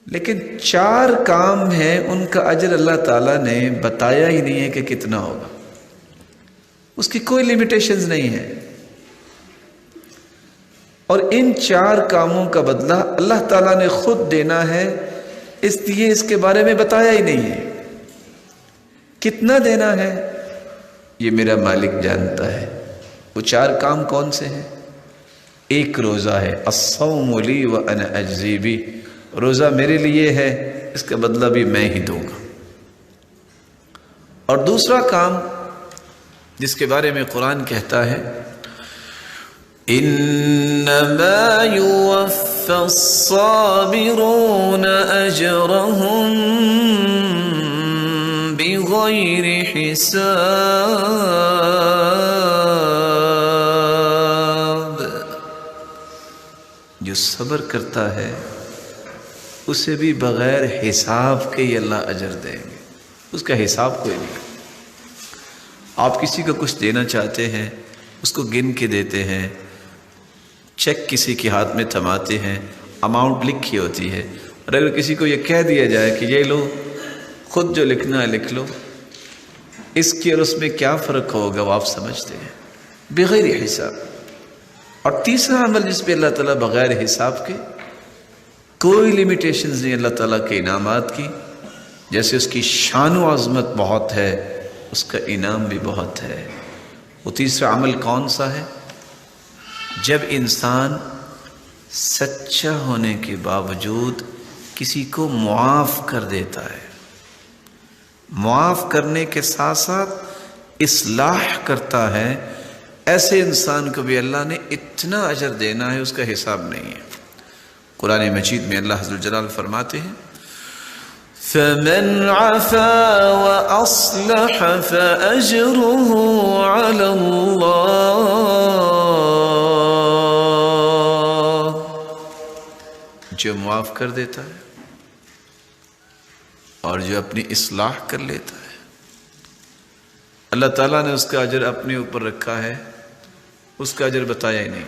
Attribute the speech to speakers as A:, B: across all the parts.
A: لیکن 4 کام ہیں ان کا اجر اللہ تعالیٰ نے بتایا ہی نہیں ہے کہ کتنا ہوگا، اس کی کوئی لیمیٹیشنز نہیں ہے، اور ان 4 کاموں کا بدلہ اللہ تعالیٰ نے خود دینا ہے، اس لیے اس کے بارے میں بتایا ہی نہیں ہے۔ کتنا دینا ہے یہ میرا مالک جانتا ہے۔ وہ 4 کام کون سے ہیں؟ ایک روزہ ہے، الصوم لی وانا اجزی بہ، روزہ میرے لیے ہے، اس کا بدلہ بھی میں ہی دوں گا۔ اور دوسرا کام جس کے بارے میں قرآن کہتا ہے انما یوفی الصابرون اجرهم بغیر حساب، جو صبر کرتا ہے اسے بھی بغیر حساب کے ہی اللہ اجر دیں گے، اس کا حساب کوئی نہیں۔ آپ کسی کو کچھ دینا چاہتے ہیں، اس کو گن کے دیتے ہیں، چیک کسی کے ہاتھ میں تھماتے ہیں، اماؤنٹ لکھی ہوتی ہے، اور اگر کسی کو یہ کہہ دیا جائے کہ یہ لو خود جو لکھنا ہے لکھ لو، اس کی اور اس میں کیا فرق ہوگا وہ آپ سمجھتے ہیں، بغیر حساب۔ اور تیسرا عمل جس پہ اللہ تعالیٰ بغیر حساب کے، کوئی لیمیٹیشنز نہیں اللہ تعالیٰ کے انعامات کی، جیسے اس کی شان و عظمت بہت ہے اس کا انعام بھی بہت ہے۔ وہ تیسرا عمل کون سا ہے؟ جب انسان سچا ہونے کے باوجود کسی کو معاف کر دیتا ہے، معاف کرنے کے ساتھ ساتھ اصلاح کرتا ہے، ایسے انسان کو بھی اللہ نے اتنا اجر دینا ہے اس کا حساب نہیں ہے۔ قرآن مجید میں اللہ عز و جلال فرماتے ہیں فَمَنْ عَفَا وَأَصْلَحَ فَأَجْرُهُ عَلَى اللَّهِ، جو معاف کر دیتا ہے اور جو اپنی اصلاح کر لیتا ہے، اللہ تعالیٰ نے اس کا اجر اپنے اوپر رکھا ہے، اس کا اجر بتایا ہی نہیں۔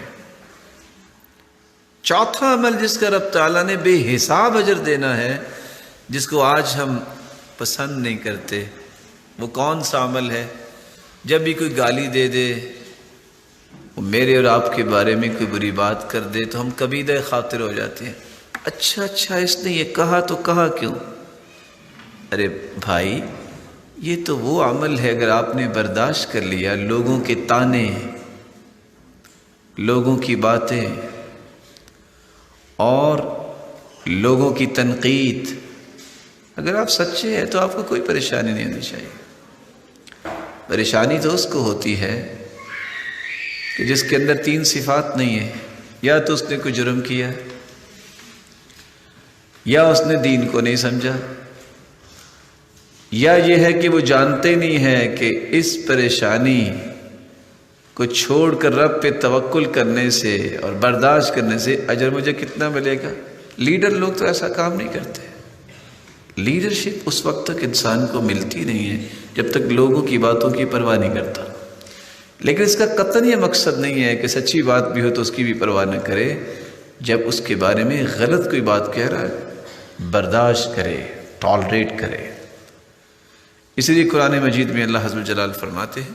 A: چوتھا عمل جس کا رب تعالیٰ نے بے حساب اجر دینا ہے، جس کو آج ہم پسند نہیں کرتے، وہ کون سا عمل ہے؟ جب بھی کوئی گالی دے دے، وہ میرے اور آپ کے بارے میں کوئی بری بات کر دے تو ہم کبیدہ خاطر ہو جاتے ہیں، اچھا اس نے یہ کہا تو کہا کیوں؟ ارے بھائی، یہ تو وہ عمل ہے اگر آپ نے برداشت کر لیا، لوگوں کے تانے، لوگوں کی باتیں اور لوگوں کی تنقید، اگر آپ سچے ہیں تو آپ کو کوئی پریشانی نہیں ہونی چاہیے۔ پریشانی تو اس کو ہوتی ہے کہ جس کے اندر 3 صفات نہیں ہیں، یا تو اس نے کوئی جرم کیا، یا اس نے دین کو نہیں سمجھا، یا یہ ہے کہ وہ جانتے نہیں ہیں کہ اس پریشانی کو چھوڑ کر رب پہ توکل کرنے سے اور برداشت کرنے سے اجر مجھے کتنا ملے گا۔ لیڈر لوگ تو ایسا کام نہیں کرتے۔ لیڈرشپ اس وقت تک انسان کو ملتی نہیں ہے جب تک لوگوں کی باتوں کی پرواہ نہیں کرتا، لیکن اس کا قطعاً یہ مقصد نہیں ہے کہ سچی بات بھی ہو تو اس کی بھی پرواہ نہ کرے، جب اس کے بارے میں غلط کوئی بات کہہ رہا ہے برداشت کرے، ٹالریٹ کرے۔ اسی لیے قرآن مجید میں اللہ عز و جلال فرماتے ہیں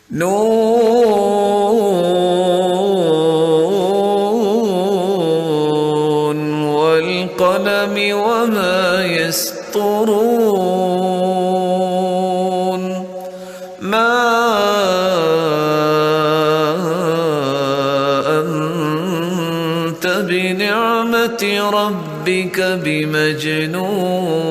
A: نون والقلم وما يسطرون ما أنت بنعمة ربك بمجنون